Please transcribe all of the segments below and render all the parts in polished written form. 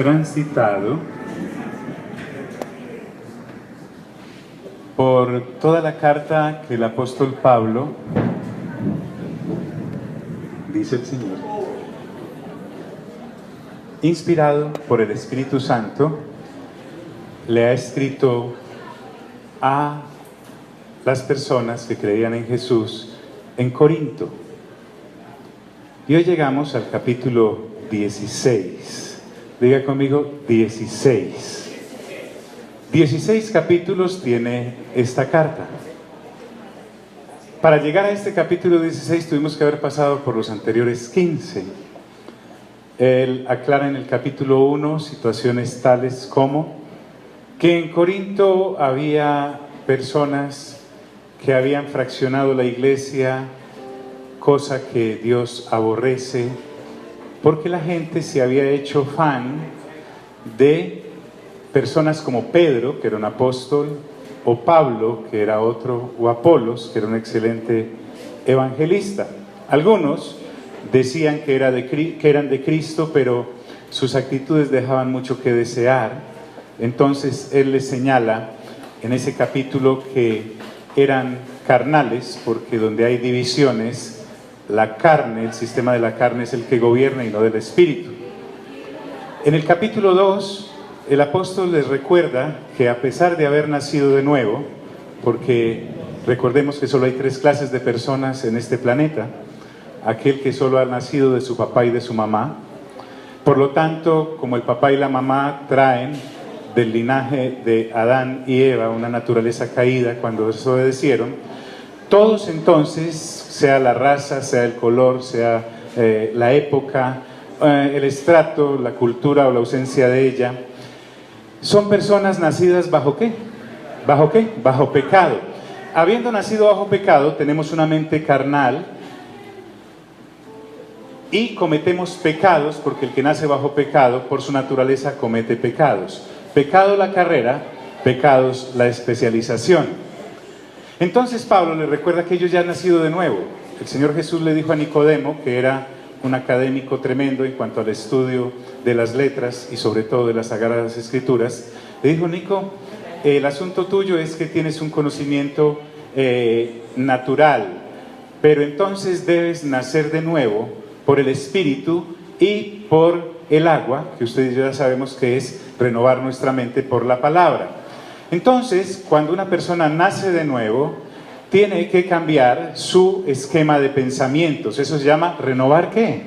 transitado por toda la carta que el apóstol Pablo, dice el Señor, inspirado por el Espíritu Santo, le ha escrito a las personas que creían en Jesús en Corinto. Y hoy llegamos al capítulo 16. Diga conmigo, 16. 16 capítulos tiene esta carta. Para llegar a este capítulo 16 tuvimos que haber pasado por los anteriores 15. Él aclara en el capítulo 1 situaciones tales como que en Corinto había personas que habían fraccionado la iglesia, cosa que Dios aborrece, porque la gente se había hecho fan de personas como Pedro, que era un apóstol, o Pablo, que era otro, o Apolos, que era un excelente evangelista. Algunos decían que eran de Cristo, pero sus actitudes dejaban mucho que desear. Entonces él les señala en ese capítulo que eran carnales, porque donde hay divisiones, la carne, el sistema de la carne es el que gobierna y no del espíritu. En el capítulo 2, el apóstol les recuerda que a pesar de haber nacido de nuevo, porque recordemos que solo hay 3 clases de personas en este planeta: aquel que solo ha nacido de su papá y de su mamá. Por lo tanto, como el papá y la mamá traen del linaje de Adán y Eva una naturaleza caída cuando desobedecieron, todos entonces, sea la raza, sea el color, sea la época, el estrato, la cultura o la ausencia de ella, son personas nacidas ¿bajo qué? ¿Bajo qué? Bajo pecado. Habiendo nacido bajo pecado, tenemos una mente carnal y cometemos pecados, porque el que nace bajo pecado, por su naturaleza, comete pecados. Pecado la carrera, pecados la especialización. Entonces Pablo le recuerda que ellos ya han nacido de nuevo. El Señor Jesús le dijo a Nicodemo, que era un académico tremendo en cuanto al estudio de las letras y sobre todo de las Sagradas Escrituras, le dijo: Nico, el asunto tuyo es que tienes un conocimiento natural, pero entonces debes nacer de nuevo por el Espíritu y por el agua, que ustedes ya sabemos que es renovar nuestra mente por la palabra. Entonces, cuando una persona nace de nuevo, tiene que cambiar su esquema de pensamientos. Eso se llama renovar ¿qué?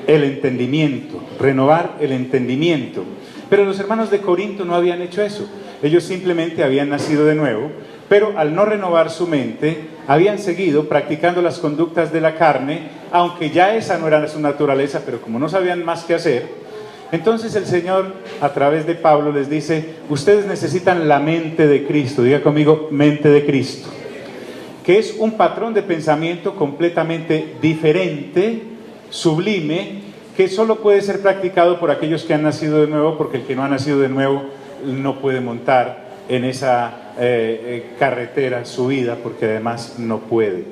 El entendimiento, renovar el entendimiento. Pero los hermanos de Corinto no habían hecho eso. Ellos simplemente habían nacido de nuevo, pero al no renovar su mente, habían seguido practicando las conductas de la carne, aunque ya esa no era su naturaleza, pero como no sabían más qué hacer, entonces el Señor, a través de Pablo, les dice: ustedes necesitan la mente de Cristo. Diga conmigo, mente de Cristo, que es un patrón de pensamiento completamente diferente, sublime, que solo puede ser practicado por aquellos que han nacido de nuevo, porque el que no ha nacido de nuevo no puede montar en esa carretera subida, porque además no puede.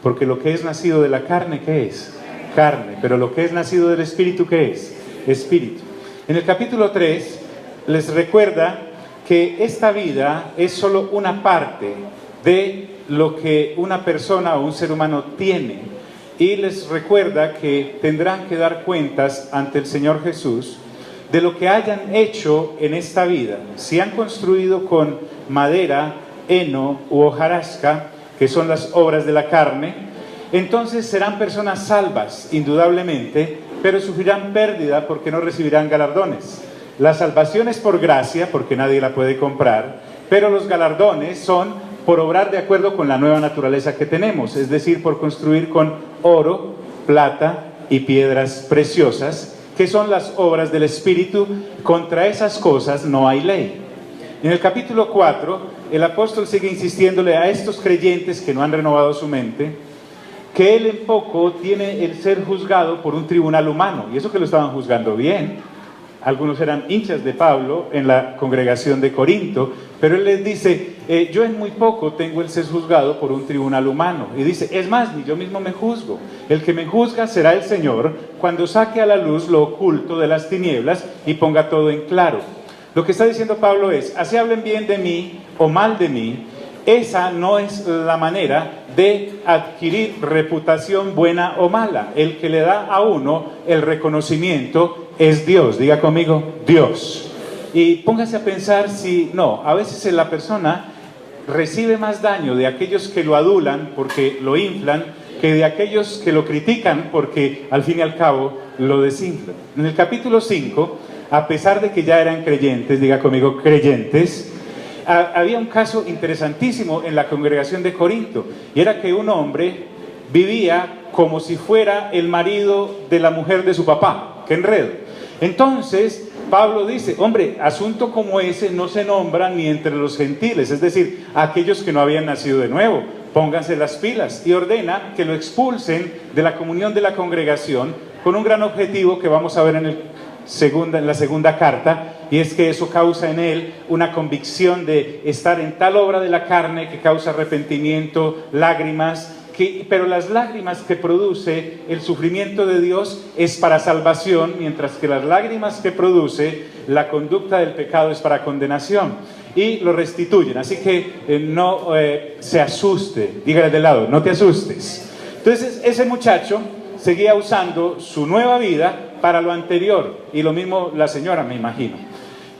Porque lo que es nacido de la carne, ¿qué es? Carne. Pero lo que es nacido del Espíritu, ¿qué es? Espíritu. En el capítulo 3 les recuerda que esta vida es solo una parte de lo que una persona o un ser humano tiene, y les recuerda que tendrán que dar cuentas ante el Señor Jesús de lo que hayan hecho en esta vida. Si han construido con madera, heno u hojarasca, que son las obras de la carne, entonces serán personas salvas, indudablemente, pero sufrirán pérdida porque no recibirán galardones. La salvación es por gracia, porque nadie la puede comprar, pero los galardones son por obrar de acuerdo con la nueva naturaleza que tenemos, es decir, por construir con oro, plata y piedras preciosas, que son las obras del Espíritu. Contra esas cosas no hay ley. En el capítulo 4, el apóstol sigue insistiéndole a estos creyentes que no han renovado su mente, que él en poco tiene el ser juzgado por un tribunal humano, y eso que lo estaban juzgando bien. Algunos eran hinchas de Pablo en la congregación de Corinto, pero él les dice: yo en muy poco tengo el ser juzgado por un tribunal humano. Y dice, es más, ni yo mismo me juzgo. El que me juzga será el Señor cuando saque a la luz lo oculto de las tinieblas y ponga todo en claro. Lo que está diciendo Pablo es, así hablen bien de mí o mal de mí, esa no es la manera de adquirir reputación buena o mala. El que le da a uno el reconocimiento es Dios. Diga conmigo, Dios. Y póngase a pensar si no, a veces la persona recibe más daño de aquellos que lo adulan porque lo inflan, que de aquellos que lo critican porque al fin y al cabo lo desinflan. En el capítulo 5, a pesar de que ya eran creyentes, diga conmigo, creyentes, había un caso interesantísimo en la congregación de Corinto, y era que un hombre vivía como si fuera el marido de la mujer de su papá. ¡Qué enredo! Entonces Pablo dice, hombre, asunto como ese no se nombra ni entre los gentiles, es decir, aquellos que no habían nacido de nuevo. Pónganse las pilas, y ordena que lo expulsen de la comunión de la congregación con un gran objetivo que vamos a ver en la segunda carta, y es que eso causa en él una convicción de estar en tal obra de la carne que causa arrepentimiento, lágrimas, pero las lágrimas que produce el sufrimiento de Dios es para salvación, mientras que las lágrimas que produce la conducta del pecado es para condenación, y lo restituyen. Así que no se asuste, dígale de lado, no te asustes. Entonces ese muchacho seguía usando su nueva vida para lo anterior, y lo mismo la señora, me imagino.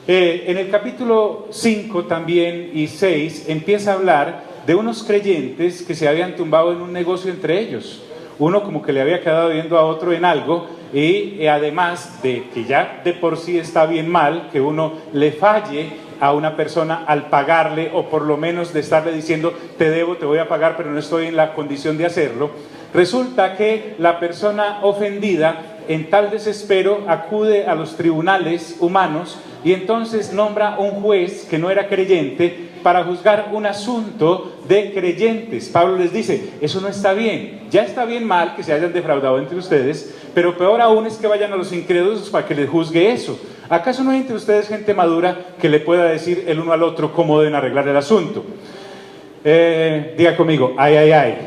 En el capítulo 5 también y 6 empieza a hablar de unos creyentes que se habían tumbado en un negocio entre ellos. Uno como que le había quedado viendo a otro en algo, y además de que ya de por sí está bien mal que uno le falle a una persona al pagarle, o por lo menos de estarle diciendo te debo, te voy a pagar, pero no estoy en la condición de hacerlo. Resulta que la persona ofendida en tal desespero acude a los tribunales humanos y entonces nombra un juez que no era creyente para juzgar un asunto de creyentes. Pablo les dice, eso no está bien, ya está bien mal que se hayan defraudado entre ustedes, pero peor aún es que vayan a los incrédulos para que les juzgue eso. ¿Acaso no hay entre ustedes gente madura que le pueda decir el uno al otro cómo deben arreglar el asunto? Diga conmigo, ay, ay, ay.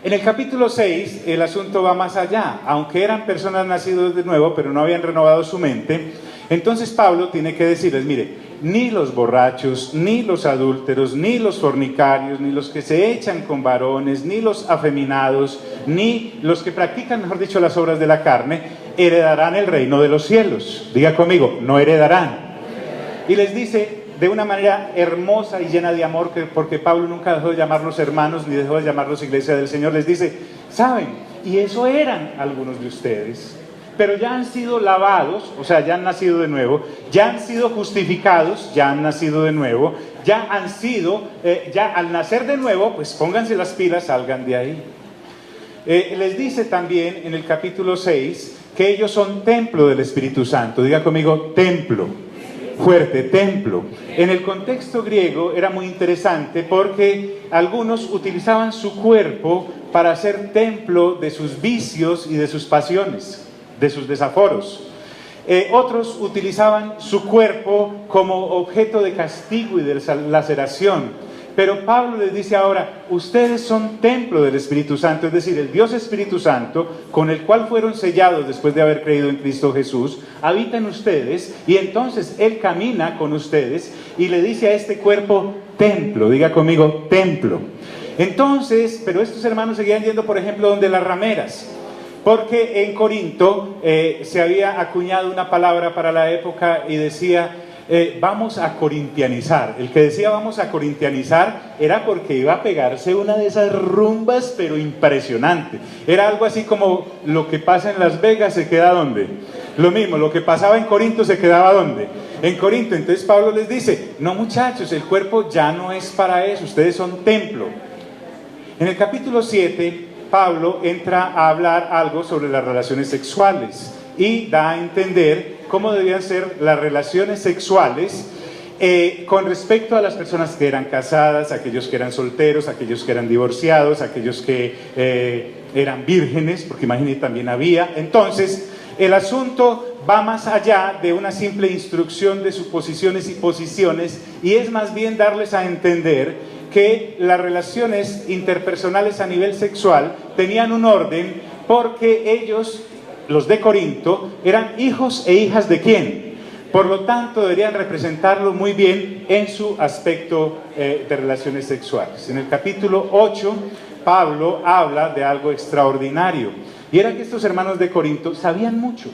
En el capítulo 6 el asunto va más allá. Aunque eran personas nacidas de nuevo, pero no habían renovado su mente, entonces Pablo tiene que decirles, mire, ni los borrachos, ni los adúlteros, ni los fornicarios, ni los que se echan con varones, ni los afeminados, ni los que practican, mejor dicho, las obras de la carne, heredarán el reino de los cielos. Diga conmigo, no heredarán. Y les dice de una manera hermosa y llena de amor, porque Pablo nunca dejó de llamarlos hermanos, ni dejó de llamarlos iglesia del Señor, les dice, ¿saben? Y eso eran algunos de ustedes, pero ya han sido lavados, o sea, ya han nacido de nuevo, ya han sido justificados, ya han nacido de nuevo, ya han sido, ya al nacer de nuevo, pues pónganse las pilas, salgan de ahí. Les dice también en el capítulo 6 que ellos son templo del Espíritu Santo. Diga conmigo, templo. Fuerte, templo. En el contexto griego era muy interesante porque algunos utilizaban su cuerpo para ser templo de sus vicios y de sus pasiones, de sus desaforos. Otros utilizaban su cuerpo como objeto de castigo y de laceración. Pero Pablo les dice ahora, ustedes son templo del Espíritu Santo, es decir, el Dios Espíritu Santo, con el cual fueron sellados después de haber creído en Cristo Jesús, habita en ustedes, y entonces Él camina con ustedes y le dice a este cuerpo, templo. Diga conmigo, templo. Entonces, pero estos hermanos seguían yendo, por ejemplo, donde las rameras, porque en Corinto se había acuñado una palabra para la época y decía, vamos a corintianizar. El que decía vamos a corintianizar era porque iba a pegarse una de esas rumbas, pero impresionante. Era algo así como lo que pasa en Las Vegas se queda ¿dónde? Lo mismo, lo que pasaba en Corinto se quedaba ¿dónde? En Corinto. Entonces Pablo les dice, no muchachos, el cuerpo ya no es para eso, ustedes son templo. En el capítulo 7 Pablo entra a hablar algo sobre las relaciones sexuales y da a entender cómo debían ser las relaciones sexuales con respecto a las personas que eran casadas, aquellos que eran solteros, aquellos que eran divorciados, aquellos que eran vírgenes, porque imagínense también había. Entonces el asunto va más allá de una simple instrucción de suposiciones y posiciones, y es más bien darles a entender que las relaciones interpersonales a nivel sexual tenían un orden, porque ellos, los de Corinto, eran hijos e hijas de ¿quién? Por lo tanto, deberían representarlo muy bien en su aspecto de relaciones sexuales. En el capítulo 8, Pablo habla de algo extraordinario, y era que estos hermanos de Corinto sabían mucho,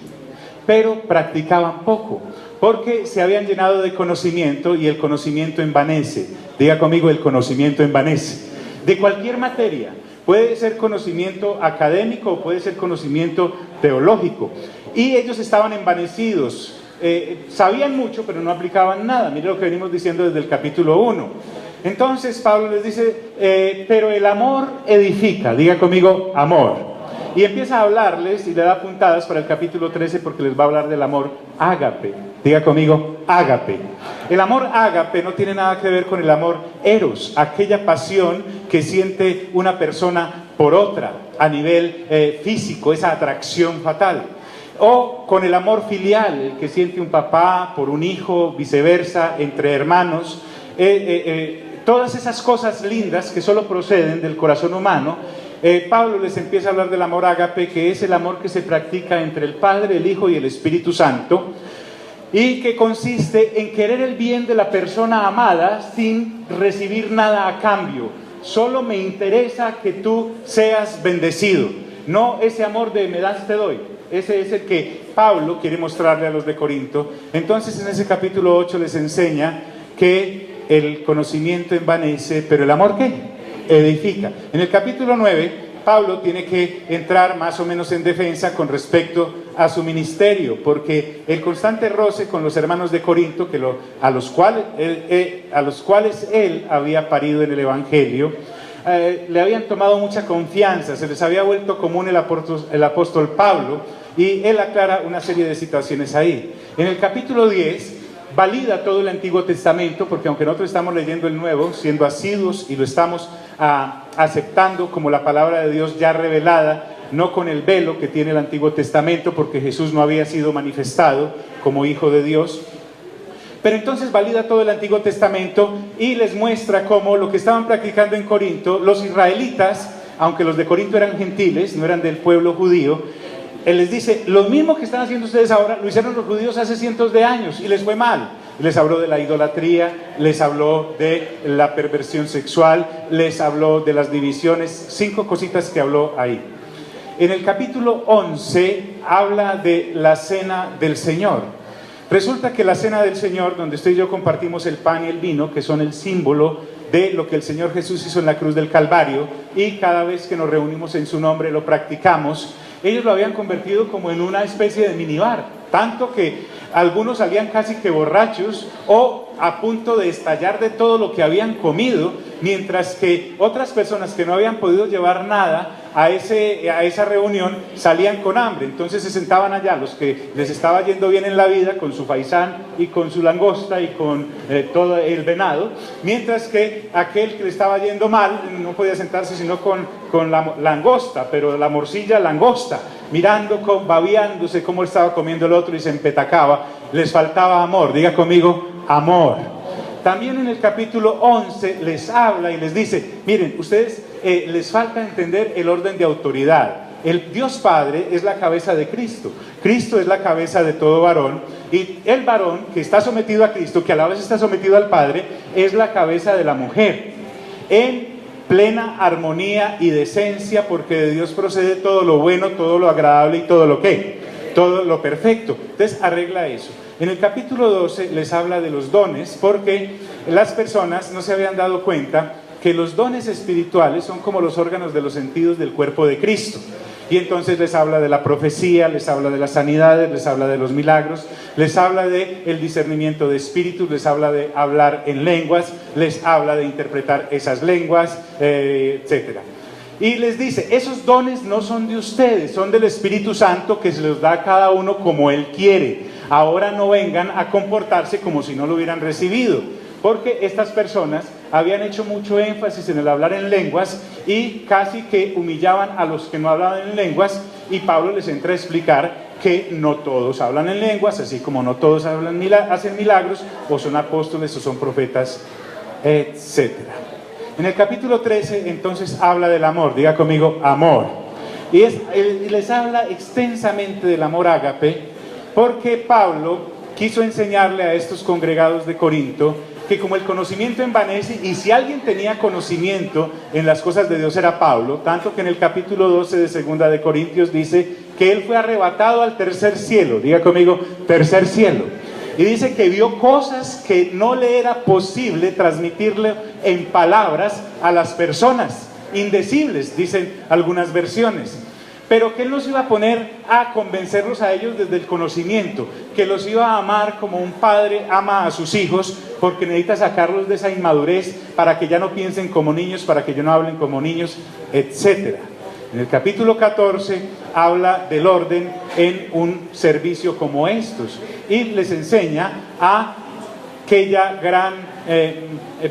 pero practicaban poco, porque se habían llenado de conocimiento, y el conocimiento envanece. Diga conmigo, el conocimiento envanece. De cualquier materia. Puede ser conocimiento académico o puede ser conocimiento teológico. Y ellos estaban envanecidos. Sabían mucho, pero no aplicaban nada. Mire lo que venimos diciendo desde el capítulo 1. Entonces Pablo les dice, pero el amor edifica. Diga conmigo, amor. Y empieza a hablarles y le da puntadas para el capítulo 13, porque les va a hablar del amor ágape. Diga conmigo, ágape. El amor ágape no tiene nada que ver con el amor eros, aquella pasión que siente una persona por otra a nivel físico, esa atracción fatal. O con el amor filial, el que siente un papá por un hijo, viceversa, entre hermanos. Todas esas cosas lindas que solo proceden del corazón humano. Pablo les empieza a hablar del amor ágape, que es el amor que se practica entre el Padre, el Hijo y el Espíritu Santo, y que consiste en querer el bien de la persona amada sin recibir nada a cambio. Solo me interesa que tú seas bendecido, no ese amor de me das te doy. Ese es el que Pablo quiere mostrarle a los de Corinto. Entonces en ese capítulo 8 les enseña que el conocimiento envanece, pero el amor ¿qué? Edifica. En el capítulo 9, Pablo tiene que entrar más o menos en defensa con respecto a su ministerio, porque el constante roce con los hermanos de Corinto, a los cuales él había parido en el Evangelio, le habían tomado mucha confianza, se les había vuelto común el apóstol Pablo, y él aclara una serie de situaciones ahí. En el capítulo 10, valida todo el Antiguo Testamento, porque aunque nosotros estamos leyendo el Nuevo, siendo asiduos y lo estamos aceptando como la palabra de Dios ya revelada, no con el velo que tiene el Antiguo Testamento, porque Jesús no había sido manifestado como Hijo de Dios. Pero entonces valida todo el Antiguo Testamento y les muestra cómo lo que estaban practicando en Corinto, los israelitas, aunque los de Corinto eran gentiles, no eran del pueblo judío, él les dice, lo mismo que están haciendo ustedes ahora, lo hicieron los judíos hace cientos de años y les fue mal. Les habló de la idolatría, les habló de la perversión sexual, les habló de las divisiones, 5 cositas que habló ahí. En el capítulo 11 habla de la cena del Señor. Resulta que la cena del Señor, donde usted y yo compartimos el pan y el vino, que son el símbolo de lo que el Señor Jesús hizo en la cruz del Calvario, y cada vez que nos reunimos en su nombre lo practicamos, ellos lo habían convertido como en una especie de minibar, tanto que algunos salían casi que borrachos o a punto de estallar de todo lo que habían comido, mientras que otras personas que no habían podido llevar nada a esa reunión salían con hambre. Entonces se sentaban allá los que les estaba yendo bien en la vida con su faisán y con su langosta y con todo el venado, mientras que aquel que le estaba yendo mal no podía sentarse sino con la langosta, pero la morcilla langosta, mirando, babeándose cómo estaba comiendo el otro y se empetacaba. Les faltaba amor. Diga conmigo, amor. También en el capítulo 11 les habla y les dice, miren, ustedes les falta entender el orden de autoridad. El Dios Padre es la cabeza de Cristo. Cristo es la cabeza de todo varón, y el varón que está sometido a Cristo, que a la vez está sometido al Padre, es la cabeza de la mujer, en plena armonía y decencia, porque de Dios procede todo lo bueno, todo lo agradable y todo lo que, todo lo perfecto. Entonces arregla eso. En el capítulo 12 les habla de los dones, porque las personas no se habían dado cuenta que los dones espirituales son como los órganos de los sentidos del cuerpo de Cristo. Y entonces les habla de la profecía, les habla de las sanidades, les habla de los milagros, les habla de el discernimiento de espíritus, les habla de hablar en lenguas, les habla de interpretar esas lenguas, etcétera. Y les dice, esos dones no son de ustedes, son del Espíritu Santo, que se los da a cada uno como Él quiere. Ahora no vengan a comportarse como si no lo hubieran recibido, porque estas personas habían hecho mucho énfasis en el hablar en lenguas y casi que humillaban a los que no hablaban en lenguas, y Pablo les entra a explicar que no todos hablan en lenguas, así como no todos hacen milagros, o son apóstoles, o son profetas, etc. En el capítulo 13, entonces, habla del amor. Diga conmigo, amor. Y les habla extensamente del amor ágape, porque Pablo quiso enseñarle a estos congregados de Corinto que como el conocimiento envanece, y si alguien tenía conocimiento en las cosas de Dios era Pablo, tanto que en el capítulo 12 de segunda de Corintios dice que él fue arrebatado al tercer cielo. Diga conmigo, tercer cielo. Y dice que vio cosas que no le era posible transmitirle en palabras a las personas, indecibles, dicen algunas versiones. Pero que él los iba a poner a convencerlos a ellos desde el conocimiento, que los iba a amar como un padre ama a sus hijos, porque necesita sacarlos de esa inmadurez para que ya no piensen como niños, para que ya no hablen como niños, etc. En el capítulo 14 habla del orden en un servicio como estos y les enseña a aquella gran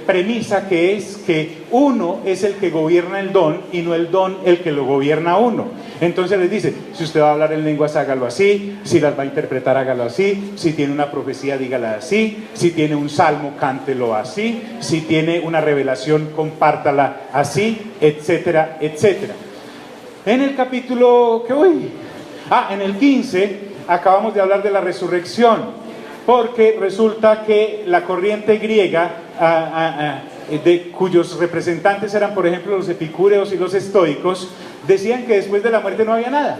premisa que es que uno es el que gobierna el don y no el don el que lo gobierna a uno. Entonces les dice, si usted va a hablar en lenguas, hágalo así, si las va a interpretar, hágalo así, si tiene una profecía, dígala así, si tiene un salmo, cántelo así, si tiene una revelación, compártala así, etcétera, etcétera. En el capítulo, en el 15, acabamos de hablar de la resurrección, porque resulta que la corriente griega, cuyos representantes eran, por ejemplo, los epicúreos y los estoicos, decían que después de la muerte no había nada.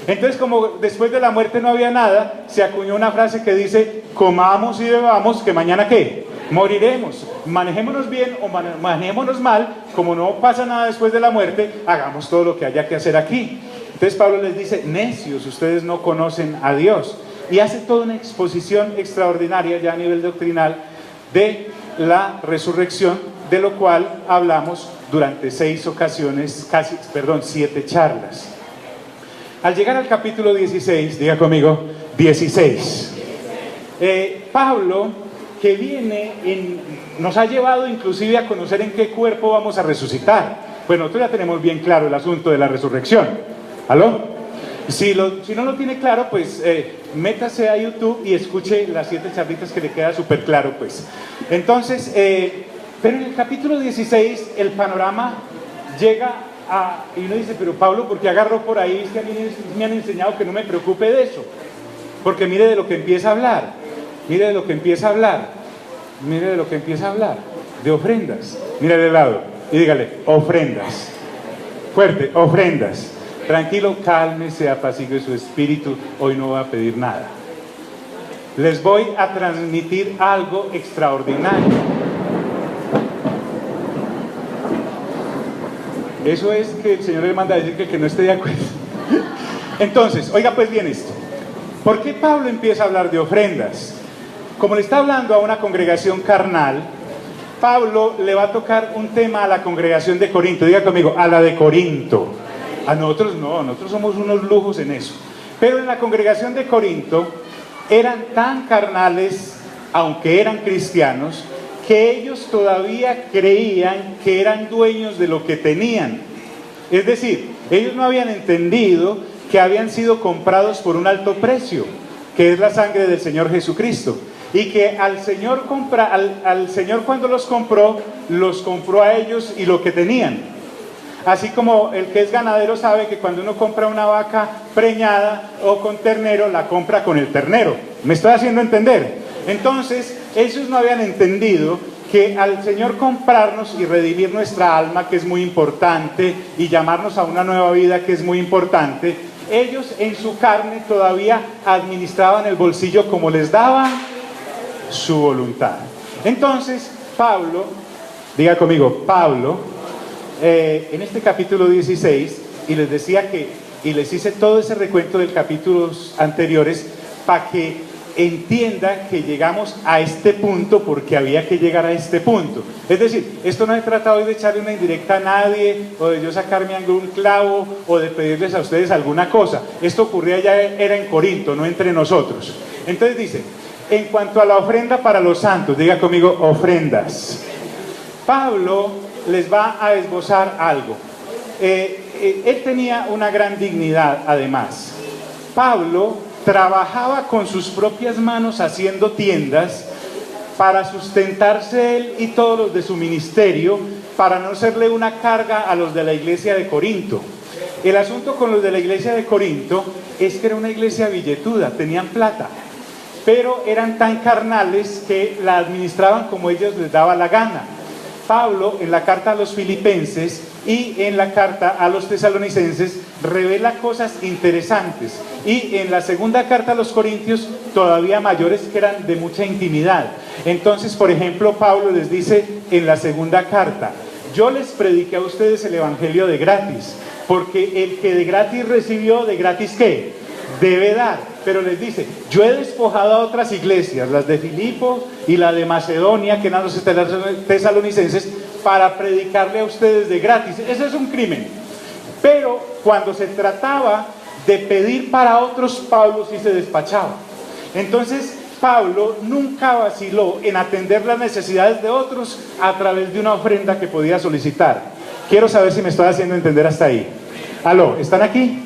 Entonces, como después de la muerte no había nada, se acuñó una frase que dice, comamos y bebamos, que mañana ¿qué? Moriremos. Manejémonos bien o manejémonos mal, como no pasa nada después de la muerte, hagamos todo lo que haya que hacer aquí. Entonces Pablo les dice, necios, ustedes no conocen a Dios. Y hace toda una exposición extraordinaria ya a nivel doctrinal de la resurrección, de lo cual hablamos durante 7 charlas. Al llegar al capítulo 16, diga conmigo, 16, Pablo, que nos ha llevado inclusive a conocer en qué cuerpo vamos a resucitar. Pues nosotros ya tenemos bien claro el asunto de la resurrección. ¿Aló? Si no lo tiene claro, pues métase a YouTube y escuche las 7 charlitas que le queda súper claro, pues. Entonces, pero en el capítulo 16 el panorama llega y uno dice, pero Pablo, ¿por qué agarró por ahí? Es que a mí me han enseñado que no me preocupe de eso, porque mire de lo que empieza a hablar, de ofrendas. Mire de lado y dígale, ofrendas, fuerte, ofrendas. Tranquilo, cálmese, apacigue su espíritu, hoy no voy a pedir nada. Les voy a transmitir algo extraordinario. Eso es que el Señor le manda a decir que no esté de acuerdo. Entonces, oiga pues bien esto. ¿Por qué Pablo empieza a hablar de ofrendas? Como le está hablando a una congregación carnal, Pablo le va a tocar un tema a la congregación de Corinto. Diga conmigo, a la de Corinto. A nosotros no, nosotros somos unos lujos en eso. Pero en la congregación de Corinto eran tan carnales, aunque eran cristianos, que ellos todavía creían que eran dueños de lo que tenían. Es decir, ellos no habían entendido que habían sido comprados por un alto precio, que es la sangre del Señor Jesucristo. Y que al Señor cuando los compró a ellos y lo que tenían. Así como el que es ganadero sabe que cuando uno compra una vaca preñada o con ternero, la compra con el ternero. ¿Me estoy haciendo entender? Entonces, ellos no habían entendido que al Señor comprarnos y redimir nuestra alma, que es muy importante, y llamarnos a una nueva vida, que es muy importante, ellos en su carne todavía administraban el bolsillo como les daba su voluntad. Entonces, Pablo, diga conmigo, Pablo, en este capítulo 16, y les decía y les hice todo ese recuento de capítulos anteriores para que entiendan que llegamos a este punto porque había que llegar a este punto. Es decir, esto no he tratado hoy de echarle una indirecta a nadie, o de yo sacarme algún clavo, o de pedirles a ustedes alguna cosa. Esto ocurría ya, era en Corinto, no entre nosotros. Entonces dice, en cuanto a la ofrenda para los santos, diga conmigo, ofrendas. Pablo les va a esbozar algo. él tenía una gran dignidad además. Pablo trabajaba con sus propias manos haciendo tiendas para sustentarse él y todos los de su ministerio, para no serle una carga a los de la iglesia de Corinto. El asunto con los de la iglesia de Corinto es que era una iglesia billetuda, tenían plata, pero eran tan carnales que la administraban como ellos les daba la gana. Pablo, en la carta a los filipenses y en la carta a los tesalonicenses, revela cosas interesantes, y en la segunda carta a los corintios todavía mayores, que eran de mucha intimidad. Entonces, por ejemplo, Pablo les dice en la segunda carta: yo les prediqué a ustedes el evangelio de gratis, porque el que de gratis recibió, de gratis ¿qué? Debe dar. Pero les dice: yo he despojado a otras iglesias, las de Filipo y la de Macedonia, que eran los tesalonicenses, para predicarle a ustedes de gratis. Eso es un crimen. Pero cuando se trataba de pedir para otros, Pablo sí se despachaba. Entonces Pablo nunca vaciló en atender las necesidades de otros a través de una ofrenda que podía solicitar. Quiero saber si me estoy haciendo entender hasta ahí. ¿Aló? ¿Están aquí?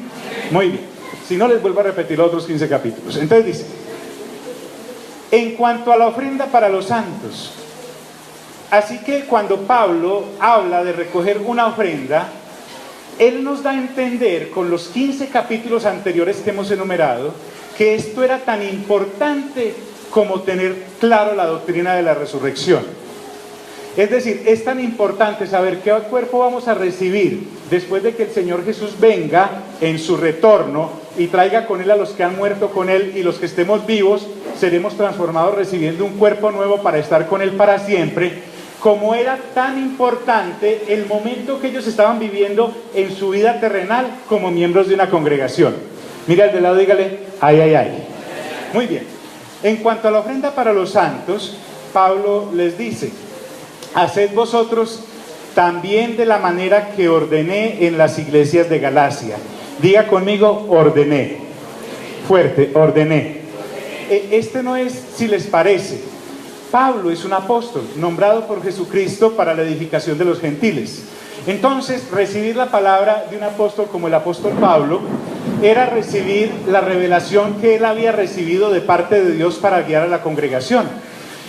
Muy bien. Si no, les vuelvo a repetir los otros 15 capítulos. Entonces dice: en cuanto a la ofrenda para los santos. Así que cuando Pablo habla de recoger una ofrenda, él nos da a entender con los 15 capítulos anteriores que hemos enumerado, que esto era tan importante como tener claro la doctrina de la resurrección. Es decir, es tan importante saber qué cuerpo vamos a recibir después de que el Señor Jesús venga en su retorno y traiga con él a los que han muerto con él, y los que estemos vivos seremos transformados recibiendo un cuerpo nuevo para estar con él para siempre. Como era tan importante el momento que ellos estaban viviendo en su vida terrenal como miembros de una congregación. Mira al de lado, dígale: ay, ay, ay. Muy bien. En cuanto a la ofrenda para los santos, Pablo les dice: haced vosotros también de la manera que ordené en las iglesias de Galacia. Diga conmigo: ordené. Fuerte: ordené. Este no es si les parece. Pablo es un apóstol nombrado por Jesucristo para la edificación de los gentiles. Entonces, recibir la palabra de un apóstol como el apóstol Pablo era recibir la revelación que él había recibido de parte de Dios para guiar a la congregación.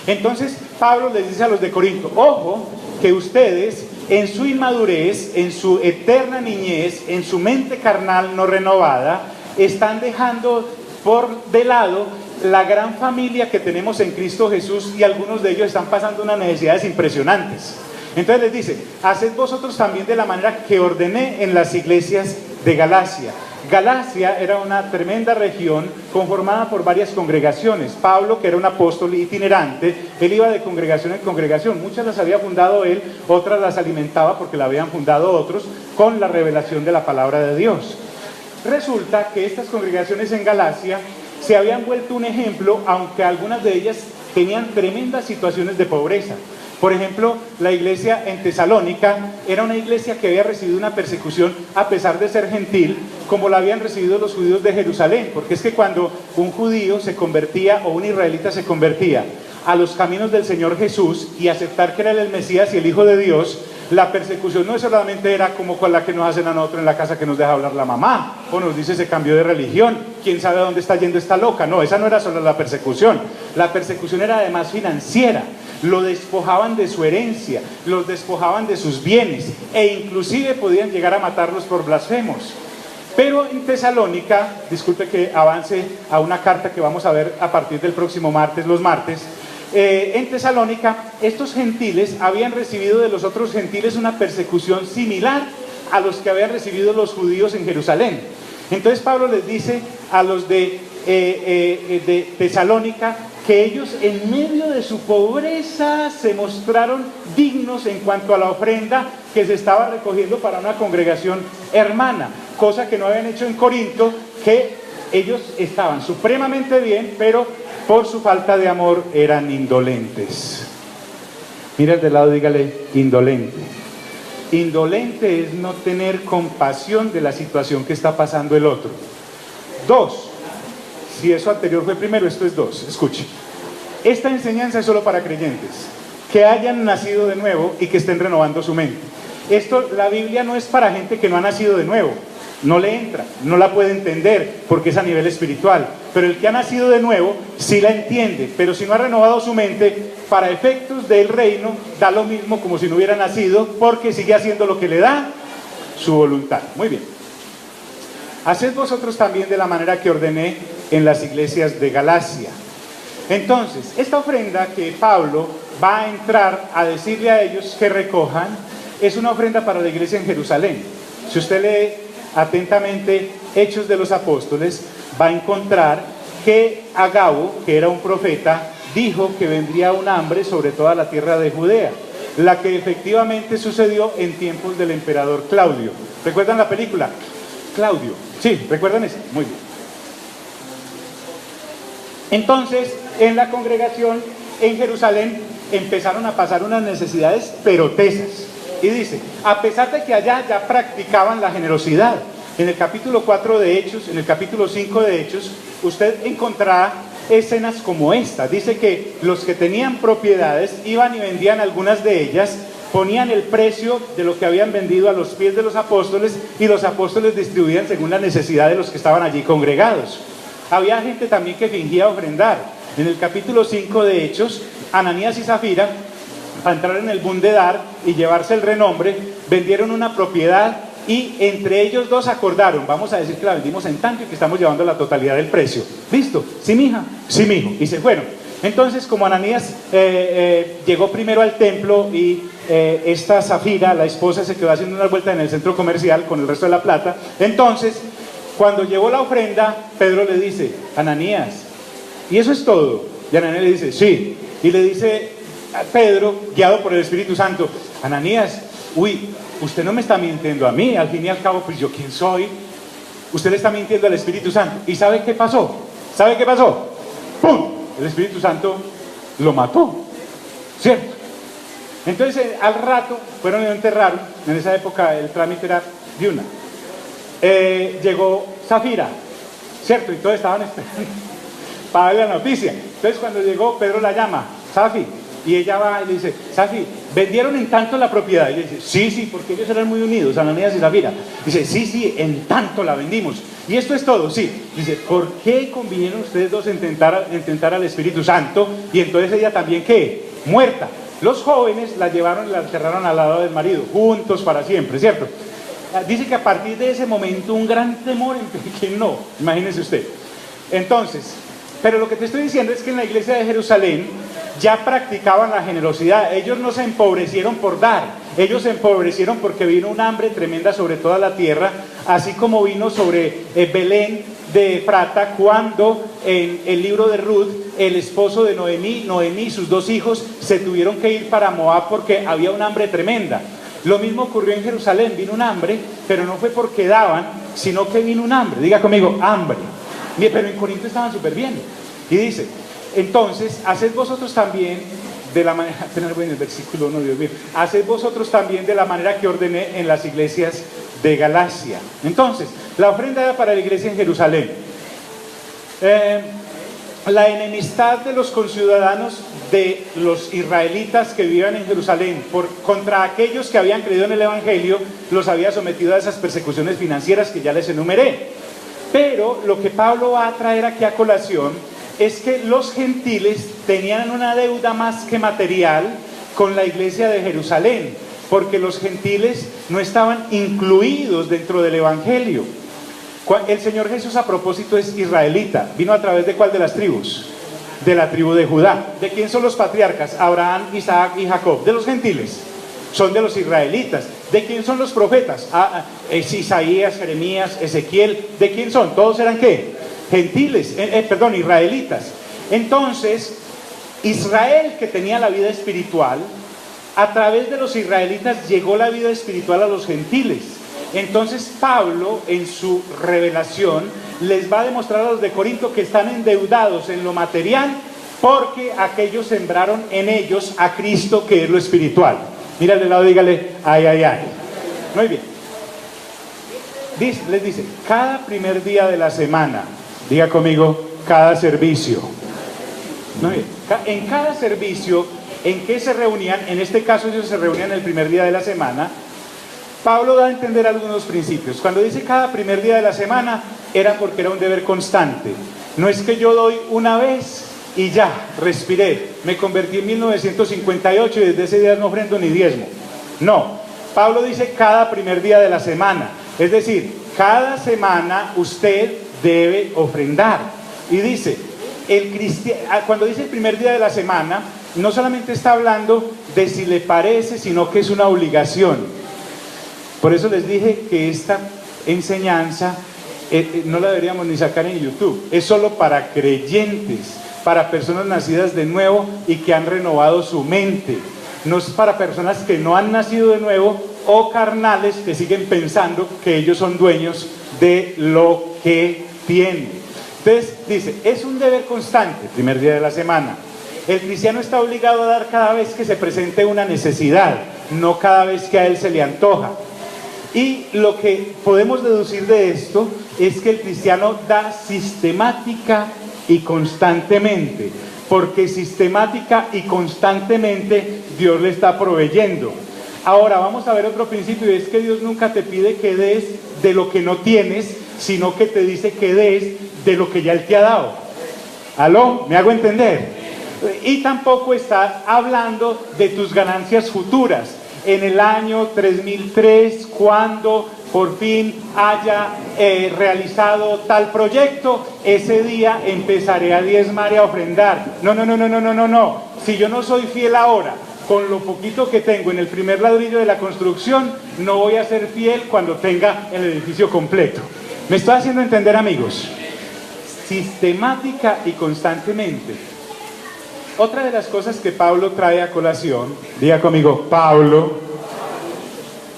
Entonces Pablo les dice a los de Corinto: ojo, que ustedes en su inmadurez, en su eterna niñez, en su mente carnal no renovada, están dejando por de lado la gran familia que tenemos en Cristo Jesús, y algunos de ellos están pasando unas necesidades impresionantes. Entonces les dice: haced vosotros también de la manera que ordené en las iglesias de Galacia. Galacia era una tremenda región conformada por varias congregaciones. Pablo, que era un apóstol itinerante, él iba de congregación en congregación. Muchas las había fundado él, otras las alimentaba porque la habían fundado otros, con la revelación de la palabra de Dios. Resulta que estas congregaciones en Galacia se habían vuelto un ejemplo, aunque algunas de ellas tenían tremendas situaciones de pobreza. Por ejemplo, la iglesia en Tesalónica era una iglesia que había recibido una persecución a pesar de ser gentil, como la habían recibido los judíos de Jerusalén, porque es que cuando un judío se convertía, o un israelita se convertía a los caminos del Señor Jesús y aceptar que era el Mesías y el Hijo de Dios, la persecución no solamente era como con la que nos hacen a nosotros en la casa, que nos deja hablar la mamá, o nos dice se cambió de religión, quién sabe a dónde está yendo esta loca. No, esa no era solo la persecución era además financiera. Lo despojaban de su herencia, los despojaban de sus bienes, e inclusive podían llegar a matarlos por blasfemos. Pero en Tesalónica, disculpe que avance a una carta que vamos a ver a partir del próximo martes, los martes. En Tesalónica, estos gentiles habían recibido de los otros gentiles una persecución similar a los que habían recibido los judíos en Jerusalén. Entonces Pablo les dice a los de Tesalónica que ellos, en medio de su pobreza, se mostraron dignos en cuanto a la ofrenda que se estaba recogiendo para una congregación hermana, cosa que no habían hecho en Corinto, que ellos estaban supremamente bien, pero por su falta de amor eran indolentes. Mira el de lado, dígale: indolente. Indolente es no tener compasión de la situación que está pasando el otro. 2. Si eso anterior fue primero, esto es 2. Escuche. Esta enseñanza es solo para creyentes que hayan nacido de nuevo y que estén renovando su mente. Esto, la Biblia no es para gente que no ha nacido de nuevo. No le entra, no la puede entender porque es a nivel espiritual. Pero el que ha nacido de nuevo sí la entiende. Pero si no ha renovado su mente, para efectos del reino, da lo mismo como si no hubiera nacido, porque sigue haciendo lo que le da su voluntad. Muy bien. Haced vosotros también de la manera que ordené en las iglesias de Galacia. Entonces, esta ofrenda que Pablo va a entrar a decirle a ellos que recojan, es una ofrenda para la iglesia en Jerusalén. Si usted lee atentamente Hechos de los Apóstoles, va a encontrar que Agabo, que era un profeta, dijo que vendría un hambre sobre toda la tierra de Judea, la que efectivamente sucedió en tiempos del emperador Claudio. ¿Recuerdan la película? Claudio. Sí, ¿recuerdan eso? Muy bien. Entonces, en la congregación en Jerusalén empezaron a pasar unas necesidades pero tesas. Y dice, a pesar de que allá ya practicaban la generosidad, en el capítulo 4 de Hechos, en el capítulo 5 de Hechos, usted encontrará escenas como esta. Dice que los que tenían propiedades iban y vendían algunas de ellas, ponían el precio de lo que habían vendido a los pies de los apóstoles y los apóstoles distribuían según la necesidad de los que estaban allí congregados. Había gente también que fingía ofrendar. En el capítulo 5 de Hechos, Ananías y Zafira, para entrar en el boom de dar y llevarse el renombre, vendieron una propiedad y entre ellos dos acordaron, vamos a decir que la vendimos en tanto y que estamos llevando la totalidad del precio. ¿Listo? ¿Sí, mija? Sí, mijo. Y se fueron. Entonces, como Ananías llegó primero al templo y esta Zafira, la esposa, se quedó haciendo una vuelta en el centro comercial con el resto de la plata, entonces, cuando llevó la ofrenda, Pedro le dice, Ananías, ¿y eso es todo? Y Ananías le dice, sí. Y le dice a Pedro, guiado por el Espíritu Santo, Ananías, uy, usted no me está mintiendo a mí, al fin y al cabo, pues yo quién soy. Usted le está mintiendo al Espíritu Santo. ¿Y sabe qué pasó? ¿Sabe qué pasó? ¡Pum! El Espíritu Santo lo mató, ¿cierto? Entonces, al rato, fueron y lo enterraron. En esa época el trámite era de una. Llegó Zafira, ¿cierto? Y todos estaban esperando para darle la noticia. Entonces, cuando llegó, Pedro la llama, Zafi, y ella va y le dice, Zafi, ¿vendieron en tanto la propiedad? Y le dice, sí, porque ellos eran muy unidos, Ananías y Zafira. Dice, sí, en tanto la vendimos. Y esto es todo, sí. Dice, ¿por qué convinieron ustedes dos en tentar al Espíritu Santo? Y entonces ella también, ¿qué? Muerta. Los jóvenes la llevaron y la enterraron al lado del marido, juntos para siempre, ¿cierto? Dice que a partir de ese momento un gran temor en no, imagínese usted. Entonces, pero lo que te estoy diciendo es que en la iglesia de Jerusalén ya practicaban la generosidad. Ellos no se empobrecieron por dar, ellos se empobrecieron porque vino un hambre tremenda sobre toda la tierra, así como vino sobre Belén de Efrata cuando en el libro de Ruth el esposo de Noemí y sus dos hijos se tuvieron que ir para Moab porque había un hambre tremenda. Lo mismo ocurrió en Jerusalén, vino un hambre, pero no fue porque daban, sino que vino un hambre. Diga conmigo, hambre. Pero en Corinto estaban súper bien. Y dice, entonces, haced vosotros también de la manera, apenas voy en el versículo 1, Dios mío, haced vosotros también de la manera que ordené en las iglesias de Galacia. Entonces, la ofrenda era para la iglesia en Jerusalén. La enemistad de los conciudadanos de los israelitas que vivían en Jerusalén contra aquellos que habían creído en el Evangelio los había sometido a esas persecuciones financieras que ya les enumeré. Pero lo que Pablo va a traer aquí a colación es que los gentiles tenían una deuda más que material con la iglesia de Jerusalén, porque los gentiles no estaban incluidos dentro del Evangelio. El Señor Jesús, a propósito, es israelita. ¿Vino a través de cuál de las tribus? De la tribu de Judá. ¿De quién son los patriarcas? Abraham, Isaac y Jacob. De los gentiles. Son de los israelitas. ¿De quién son los profetas? Isaías, Jeremías, Ezequiel. ¿De quién son? ¿Todos eran qué? Gentiles, israelitas. Entonces, Israel, que tenía la vida espiritual, a través de los israelitas llegó la vida espiritual a los gentiles. Entonces Pablo, en su revelación, les va a demostrar a los de Corinto que están endeudados en lo material porque aquellos sembraron en ellos a Cristo, que es lo espiritual. Mira al lado, dígale, ay. Muy bien. Les dice, cada primer día de la semana, diga conmigo, cada servicio. Muy bien. En cada servicio, ¿en qué se reunían? En este caso ellos se reunían el primer día de la semana. Pablo da a entender algunos principios. Cuando dice cada primer día de la semana, era porque era un deber constante. No es que yo doy una vez y ya, respiré, me convertí en 1958 y desde ese día no ofrendo ni diezmo. No, Pablo dice cada primer día de la semana. Es decir, cada semana usted debe ofrendar. Y dice, cuando dice el primer día de la semana, no solamente está hablando de si le parece, sino que es una obligación. Por eso les dije que esta enseñanza no la deberíamos ni sacar en YouTube. Es solo para creyentes, para personas nacidas de nuevo y que han renovado su mente. No es para personas que no han nacido de nuevo o carnales que siguen pensando que ellos son dueños de lo que tienen. Entonces dice, es un deber constante, primer día de la semana. El cristiano está obligado a dar cada vez que se presente una necesidad, no cada vez que a él se le antoja. Y lo que podemos deducir de esto es que el cristiano da sistemática y constantemente, porque sistemática y constantemente Dios le está proveyendo. Ahora vamos a ver otro principio, y es que Dios nunca te pide que des de lo que no tienes, sino que te dice que des de lo que ya Él te ha dado. ¿Aló? ¿Me hago entender? Y tampoco está hablando de tus ganancias futuras. En el año 3003, cuando por fin haya realizado tal proyecto, ese día empezaré a diezmar y a ofrendar. No. Si yo no soy fiel ahora, con lo poquito que tengo en el primer ladrillo de la construcción, no voy a ser fiel cuando tenga el edificio completo. ¿Me estoy haciendo entender, amigos? Sistemática y constantemente. Otra de las cosas que Pablo trae a colación, diga conmigo, Pablo,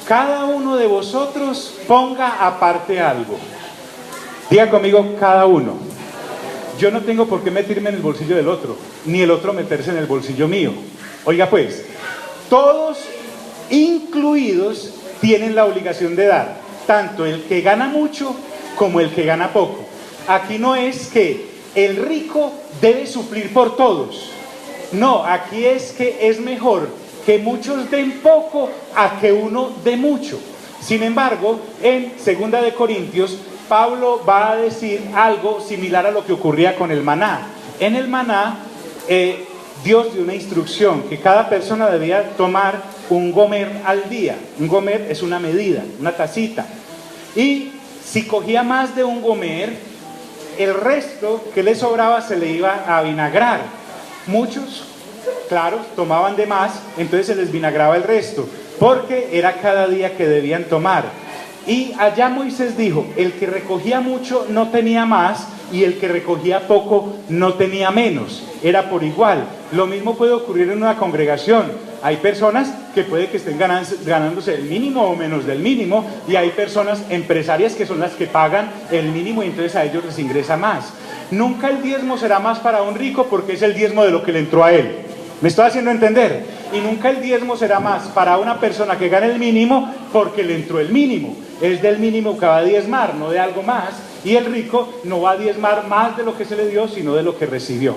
cada uno de vosotros ponga aparte algo. Diga conmigo, cada uno. Yo no tengo por qué meterme en el bolsillo del otro, ni el otro meterse en el bolsillo mío. Oiga pues, todos incluidos tienen la obligación de dar, tanto el que gana mucho como el que gana poco. Aquí no es que el rico debe suplir por todos. No, aquí es que es mejor que muchos den poco a que uno dé mucho. Sin embargo, en 2 de Corintios, Pablo va a decir algo similar a lo que ocurría con el maná. En el maná, Dios dio una instrucción que cada persona debía tomar un gomer al día. Un gomer es una medida, una tacita. Y si cogía más de un gomer, el resto que le sobraba se le iba a vinagrar. Muchos, claro, tomaban de más, entonces se les vinagraba el resto, porque era cada día que debían tomar. Y allá Moisés dijo, el que recogía mucho no tenía más, y el que recogía poco no tenía menos, era por igual. Lo mismo puede ocurrir en una congregación. Hay personas que puede que estén ganándose el mínimo o menos del mínimo, y hay personas empresarias que son las que pagan el mínimo y entonces a ellos les ingresa más. Nunca el diezmo será más para un rico porque es el diezmo de lo que le entró a él. ¿Me estoy haciendo entender? Y nunca el diezmo será más para una persona que gana el mínimo porque le entró el mínimo. Es del mínimo que va a diezmar, no de algo más. Y el rico no va a diezmar más de lo que se le dio, sino de lo que recibió.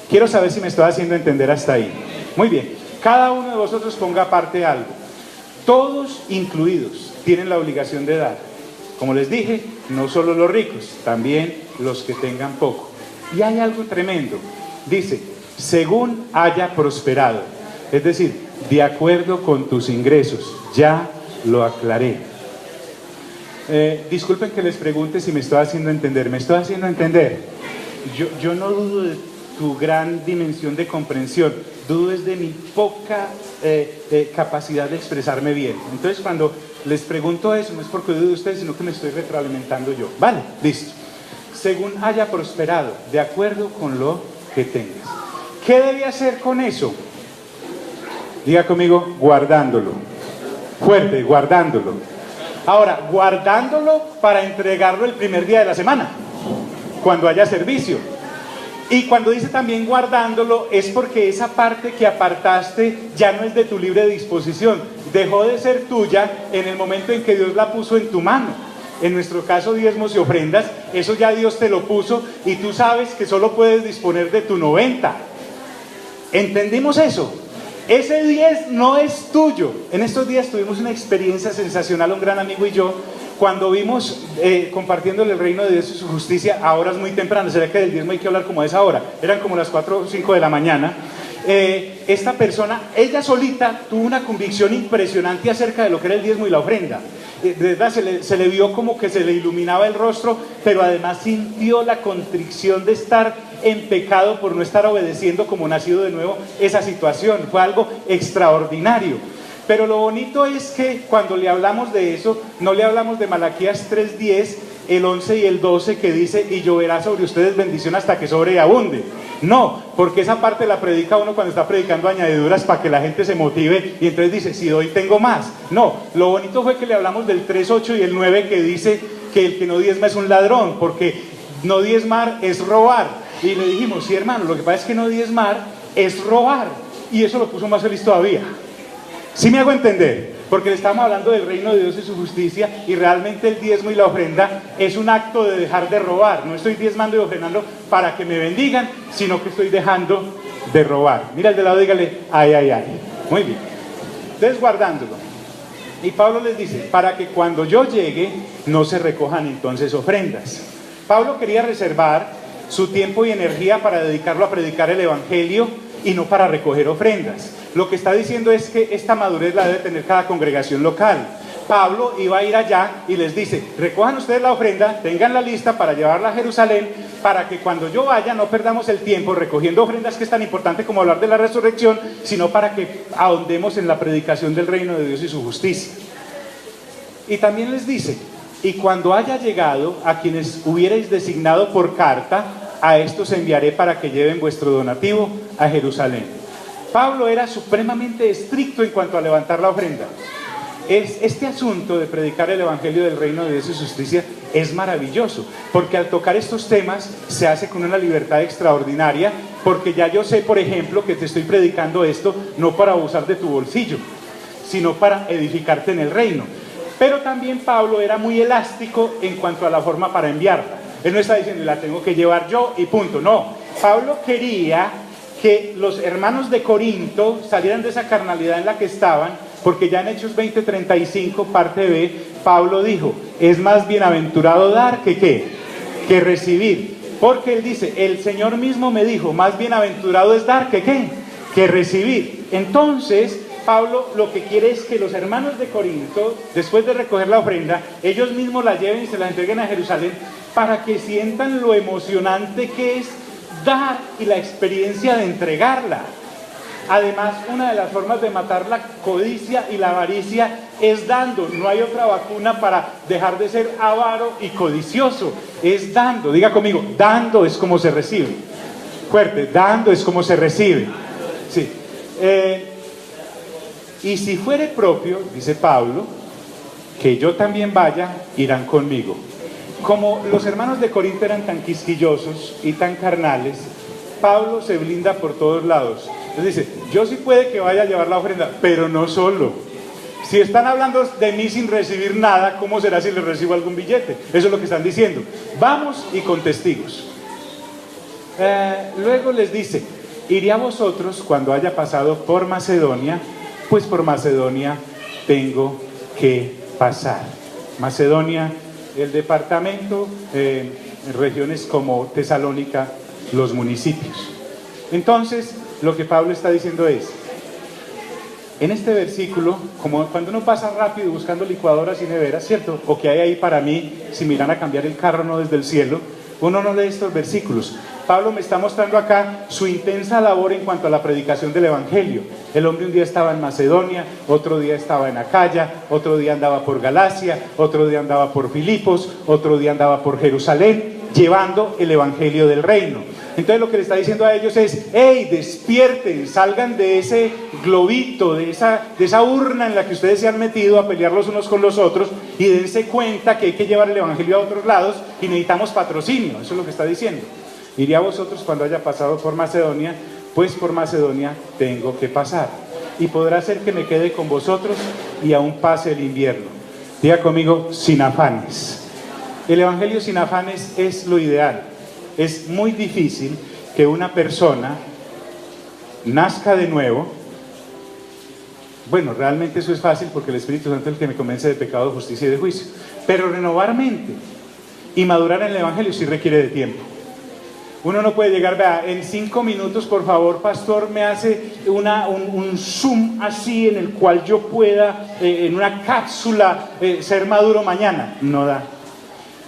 Quiero saber si me estoy haciendo entender hasta ahí. Muy bien. Cada uno de vosotros ponga aparte algo. Todos incluidos tienen la obligación de dar. Como les dije, no solo los ricos, también los que tengan poco. Y hay algo tremendo. Dice, según haya prosperado. Es decir, de acuerdo con tus ingresos. Ya lo aclaré. Disculpen que les pregunte si me estoy haciendo entender. ¿Me estoy haciendo entender? Yo no dudo de tu gran dimensión de comprensión. Dudo de mi poca capacidad de expresarme bien. Entonces cuando les pregunto eso, no es porque dude de ustedes, sino que me estoy retroalimentando yo. Vale, listo. Según haya prosperado, de acuerdo con lo que tengas. ¿Qué debe hacer con eso? Diga conmigo, guardándolo. Fuerte, guardándolo. Ahora, guardándolo para entregarlo el primer día de la semana, cuando haya servicio. Y cuando dice también guardándolo, es porque esa parte que apartaste ya no es de tu libre disposición. Dejó de ser tuya en el momento en que Dios la puso en tu mano. En nuestro caso, diezmos y ofrendas, eso ya Dios te lo puso y tú sabes que solo puedes disponer de tu 90. ¿Entendimos eso? Ese 10 no es tuyo. En estos días tuvimos una experiencia sensacional, un gran amigo y yo, cuando vimos compartiendo el reino de Dios y su justicia a horas muy tempranas. ¿Será que del diezmo hay que hablar como a esa hora? Eran como las 4 o 5 de la mañana. Esta persona, ella solita, tuvo una convicción impresionante acerca de lo que era el diezmo y la ofrenda. De verdad, se le vio como que se le iluminaba el rostro, pero además sintió la contrición de estar en pecado por no estar obedeciendo como nacido de nuevo esa situación. Fue algo extraordinario. Pero lo bonito es que cuando le hablamos de eso, no le hablamos de Malaquías 3:10, el 11 y el 12 que dice, y lloverá sobre ustedes bendición hasta que sobreabunde. No, porque esa parte la predica uno cuando está predicando añadiduras para que la gente se motive y entonces dice, si doy tengo más. No, lo bonito fue que le hablamos del 3:8 y el 9 que dice que el que no diezma es un ladrón, porque no diezmar es robar. Y le dijimos, sí hermano, lo que pasa es que no diezmar es robar. Y eso lo puso más feliz todavía. ¿Sí me hago entender? Porque le estamos hablando del reino de Dios y su justicia, y realmente el diezmo y la ofrenda es un acto de dejar de robar. No estoy diezmando y ofrendando para que me bendigan, sino que estoy dejando de robar. Mira al de lado, dígale, ay, ay, ay. Muy bien. Entonces guardándolo. Y Pablo les dice, para que cuando yo llegue no se recojan entonces ofrendas. Pablo quería reservar su tiempo y energía para dedicarlo a predicar el evangelio y no para recoger ofrendas. Lo que está diciendo es que esta madurez la debe tener cada congregación local. Pablo iba a ir allá y les dice, recojan ustedes la ofrenda, tengan la lista para llevarla a Jerusalén, para que cuando yo vaya no perdamos el tiempo recogiendo ofrendas, que es tan importante como hablar de la resurrección, sino para que ahondemos en la predicación del reino de Dios y su justicia. Y también les dice, y cuando haya llegado a quienes hubierais designado por carta, a estos enviaré para que lleven vuestro donativo a Jerusalén. Pablo era supremamente estricto en cuanto a levantar la ofrenda. Este asunto de predicar el evangelio del reino de Dios y su justicia es maravilloso, porque al tocar estos temas se hace con una libertad extraordinaria, porque ya yo sé, por ejemplo, que te estoy predicando esto no para abusar de tu bolsillo, sino para edificarte en el reino. Pero también Pablo era muy elástico en cuanto a la forma para enviarla. Él no está diciendo, la tengo que llevar yo y punto. No, Pablo quería que los hermanos de Corinto salieran de esa carnalidad en la que estaban, porque ya en Hechos 20:35, parte B, Pablo dijo, es más bienaventurado dar que ¿qué? Que recibir. Porque él dice, el Señor mismo me dijo, más bienaventurado es dar que ¿qué? Que recibir. Entonces, Pablo lo que quiere es que los hermanos de Corinto, después de recoger la ofrenda, ellos mismos la lleven y se la entreguen a Jerusalén, para que sientan lo emocionante que es dar y la experiencia de entregarla. Además, una de las formas de matar la codicia y la avaricia es dando. No hay otra vacuna para dejar de ser avaro y codicioso, es dando. Diga conmigo, dando es como se recibe. Fuerte, dando es como se recibe. Sí. Y si fuere propio, dice Pablo, que yo también vaya, irán conmigo. Como los hermanos de Corinto eran tan quisquillosos y tan carnales, Pablo se blinda por todos lados. Entonces dice, yo sí puede que vaya a llevar la ofrenda, pero no solo. Si están hablando de mí sin recibir nada, ¿cómo será si les recibo algún billete? Eso es lo que están diciendo. Vamos y con testigos. Luego les dice, iré a vosotros cuando haya pasado por Macedonia, pues por Macedonia tengo que pasar. Macedonia, el departamento, regiones como Tesalónica, los municipios. Entonces, lo que Pablo está diciendo es, en este versículo, como cuando uno pasa rápido buscando licuadoras y neveras, ¿cierto? O que hay ahí para mí, si me irán a cambiar el carro no desde el cielo, uno no lee estos versículos. Pablo me está mostrando acá su intensa labor en cuanto a la predicación del evangelio. El hombre un día estaba en Macedonia, otro día estaba en Acaya, otro día andaba por Galacia, otro día andaba por Filipos, otro día andaba por Jerusalén, llevando el evangelio del reino. Entonces lo que le está diciendo a ellos es, hey, despierten, salgan de ese globito, de esa urna en la que ustedes se han metido a pelear los unos con los otros, y dense cuenta que hay que llevar el evangelio a otros lados y necesitamos patrocinio. Eso es lo que está diciendo. Iré a vosotros cuando haya pasado por Macedonia, pues por Macedonia tengo que pasar. Y podrá ser que me quede con vosotros y aún pase el invierno. Diga conmigo, sin afanes. El evangelio sin afanes es lo ideal. Es muy difícil que una persona nazca de nuevo Bueno, realmente eso es fácil porque el Espíritu Santo es el que me convence de pecado, de justicia y de juicio. Pero renovar mente y madurar en el Evangelio sí requiere de tiempo. Uno no puede llegar, vea, en 5 minutos, por favor, pastor, me hace un zoom así en el cual yo pueda, en una cápsula, ser maduro mañana. No da.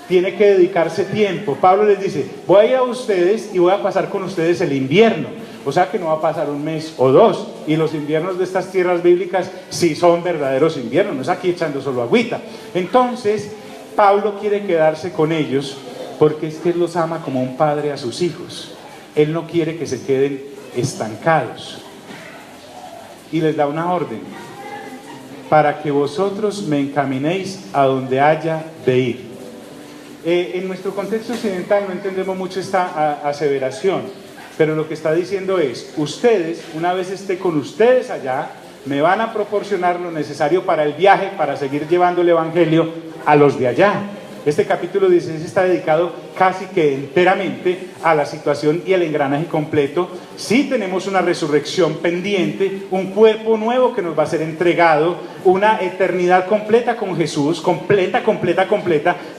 Tiene que dedicarse tiempo. Pablo les dice, voy a ir a ustedes y voy a pasar con ustedes el invierno. O sea que no va a pasar 1 mes o 2. Y los inviernos de estas tierras bíblicas sí son verdaderos inviernos, no es aquí echando solo agüita. Entonces, Pablo quiere quedarse con ellos porque es que Él los ama como un padre a sus hijos. Él no quiere que se queden estancados. Y les da una orden: para que vosotros me encaminéis a donde haya de ir. En nuestro contexto occidental no entendemos mucho esta aseveración, pero lo que está diciendo es: ustedes, una vez esté con ustedes allá, me van a proporcionar lo necesario para el viaje, para seguir llevando el Evangelio a los de allá. Este capítulo 16 está dedicado casi que enteramente a la situación y el engranaje completo. Sí tenemos una resurrección pendiente, un cuerpo nuevo que nos va a ser entregado, una eternidad completa con Jesús, completa,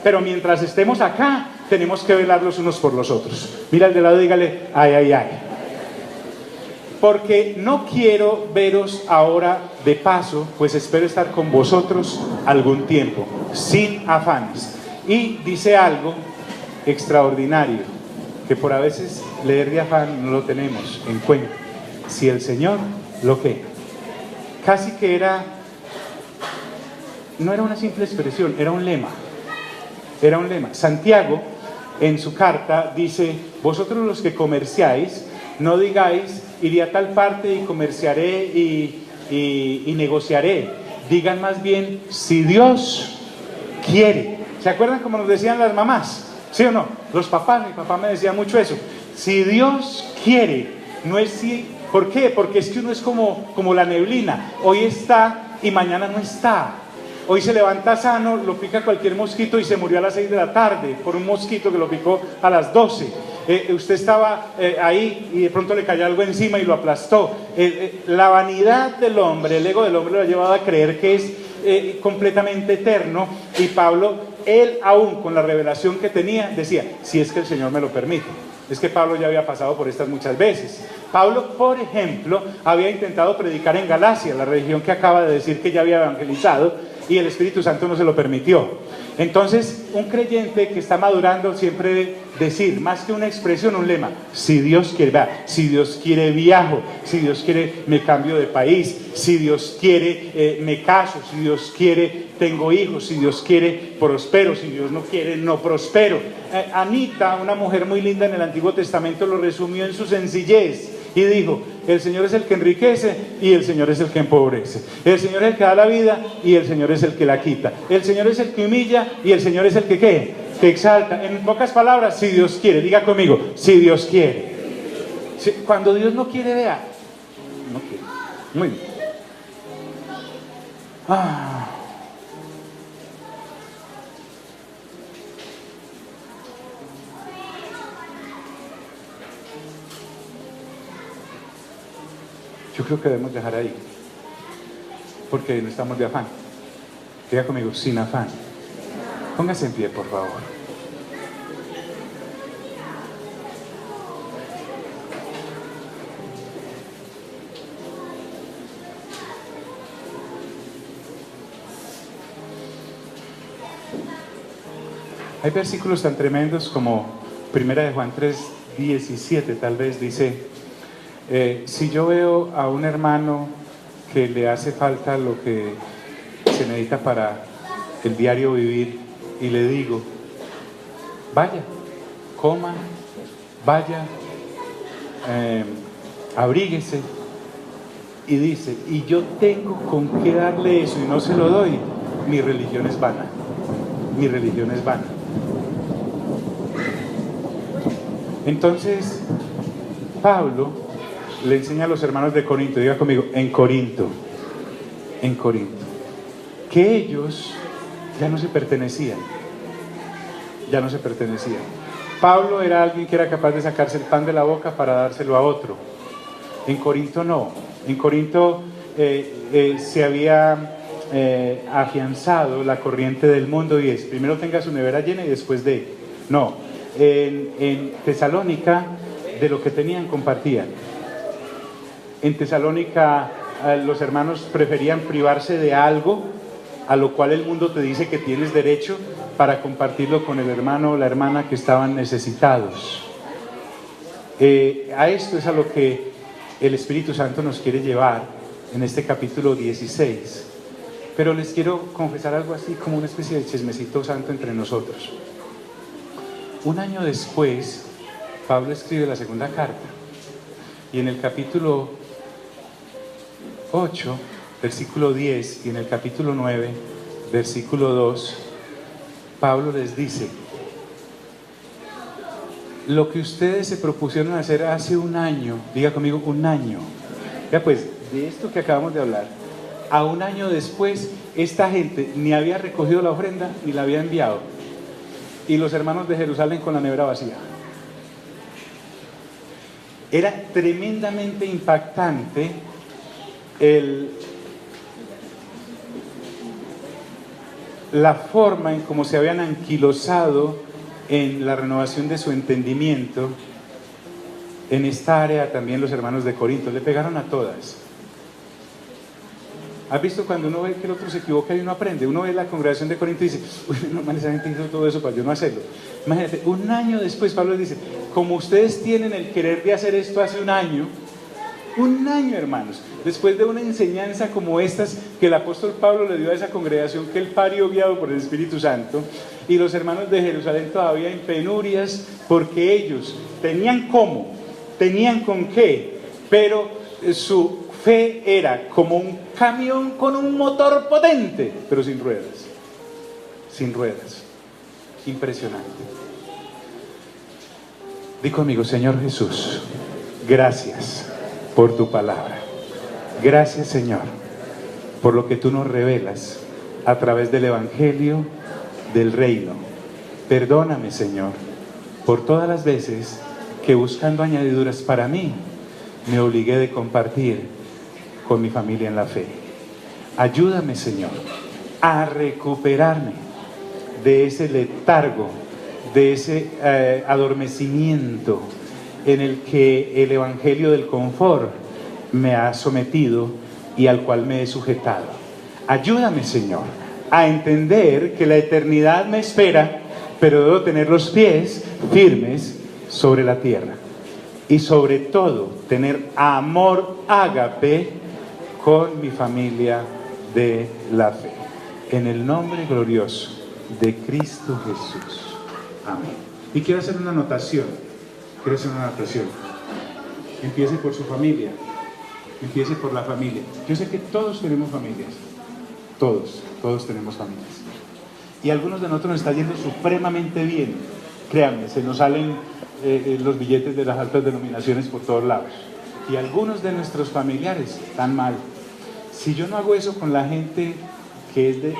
pero mientras estemos acá, tenemos que velar los unos por los otros. Mira al de lado y dígale, ay, ay, ay. Porque no quiero veros ahora de paso, pues espero estar con vosotros algún tiempo, sin afanes. Y dice algo extraordinario, que por a veces leer de afán no lo tenemos en cuenta. Si el Señor lo que, casi que era, no era una simple expresión, era un lema. Era un lema. Santiago, en su carta, dice: vosotros los que comerciáis, no digáis, iré a tal parte y comerciaré y negociaré. Digan más bien, si Dios quiere. ¿Se acuerdan como nos decían las mamás? ¿Sí o no? Los papás, mi papá me decía mucho eso. Si Dios quiere, no es si. ¿Por qué? Porque es que uno es como la neblina. Hoy está y mañana no está. Hoy se levanta sano, lo pica cualquier mosquito y se murió a las 6 de la tarde por un mosquito que lo picó a las 12. Usted estaba ahí y de pronto le cayó algo encima y lo aplastó. La vanidad del hombre, el ego del hombre lo ha llevado a creer que es completamente eterno. Y Pablo, él aún con la revelación que tenía, decía, si es que el Señor me lo permite. Es que Pablo ya había pasado por estas muchas veces. Pablo, por ejemplo, había intentado predicar en Galacia, la región que acaba de decir que ya había evangelizado, y el Espíritu Santo no se lo permitió. Entonces, un creyente que está madurando siempre debe decir, más que una expresión, un lema: si Dios quiere, si Dios quiere viajo, si Dios quiere me cambio de país, si Dios quiere me caso, si Dios quiere tengo hijos, si Dios quiere prospero, si Dios no quiere no prospero. Anita, una mujer muy linda en el Antiguo Testamento, lo resumió en su sencillez y dijo: el Señor es el que enriquece y el Señor es el que empobrece. El Señor es el que da la vida y el Señor es el que la quita. El Señor es el que humilla y el Señor es el que ¿qué? Que exalta. En pocas palabras, si Dios quiere, diga conmigo, si Dios quiere. Cuando Dios no quiere, vea, no quiere. Muy bien. Yo creo que debemos dejar ahí, porque no estamos de afán. Diga conmigo, sin afán. Póngase en pie, por favor. Hay versículos tan tremendos como 1 de Juan 3:17, tal vez dice: si yo veo a un hermano que le hace falta lo que se necesita para el diario vivir y le digo, vaya, coma, vaya, abríguese, y dice, y yo tengo con qué darle eso y no se lo doy, mi religión es vana, mi religión es vana. Entonces Pablo le enseña a los hermanos de Corinto, diga conmigo, en Corinto, que ellos ya no se pertenecían. Pablo era alguien que era capaz de sacarse el pan de la boca para dárselo a otro. En Corinto no. En Corinto se había afianzado la corriente del mundo y es, primero tenga su nevera llena y después de... No, en Tesalónica de lo que tenían compartían. En Tesalónica los hermanos preferían privarse de algo a lo cual el mundo te dice que tienes derecho para compartirlo con el hermano o la hermana que estaban necesitados. A esto es a lo que el Espíritu Santo nos quiere llevar en este capítulo 16. Pero les quiero confesar algo así como una especie de chismecito santo entre nosotros. Un año después, Pablo escribe la segunda carta y en el capítulo 8, versículo 10 y en el capítulo 9, versículo 2, Pablo les dice: lo que ustedes se propusieron hacer hace un año, diga conmigo, un año. Ya pues, de esto que acabamos de hablar, a un año después, esta gente ni había recogido la ofrenda ni la había enviado. Y los hermanos de Jerusalén con la nevera vacía. Era tremendamente impactante la forma en cómo se habían anquilosado en la renovación de su entendimiento. En esta área también los hermanos de Corinto le pegaron a todas. ¿Has visto cuando uno ve que el otro se equivoca y uno aprende? Uno ve la congregación de Corinto y dice: uy, no, esa gente hizo todo eso para yo no hacerlo. Imagínate, un año después Pablo les dice: como ustedes tienen el querer de hacer esto hace un año, hermanos, después de una enseñanza como estas que el apóstol Pablo le dio a esa congregación que él parió guiado por el Espíritu Santo, y los hermanos de Jerusalén todavía en penurias porque ellos tenían cómo, tenían con qué, pero su fe era como un camión con un motor potente, pero sin ruedas. Sin ruedas. Impresionante. Di conmigo: Señor Jesús, gracias por tu palabra. Gracias, Señor, por lo que tú nos revelas a través del Evangelio del Reino. Perdóname, Señor, por todas las veces que buscando añadiduras para mí, me obligué de compartir con mi familia en la fe. Ayúdame, Señor, a recuperarme de ese letargo, de ese adormecimiento en el que el evangelio del confort me ha sometido y al cual me he sujetado. Ayúdame, Señor, a entender que la eternidad me espera, pero debo tener los pies firmes sobre la tierra. Y sobre todo, tener amor ágape con mi familia de la fe. En el nombre glorioso de Cristo Jesús. Amén. Y quiero hacer una anotación. Empiece por su familia. Empiece por la familia. Yo sé que todos tenemos familias. Todos tenemos familias. Y a algunos de nosotros nos está yendo supremamente bien. Créanme, se nos salen los billetes de las altas denominaciones por todos lados. Y algunos de nuestros familiares están mal. Si yo no hago eso con la gente que es de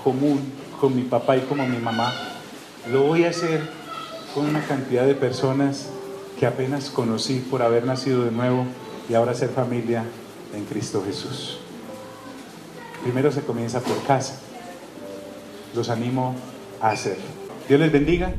común, con mi papá y como mi mamá, lo voy a hacer con una cantidad de personas que apenas conocí por haber nacido de nuevo y ahora ser familia en Cristo Jesús. Primero se comienza por casa. Los animo a hacerlo. Dios les bendiga.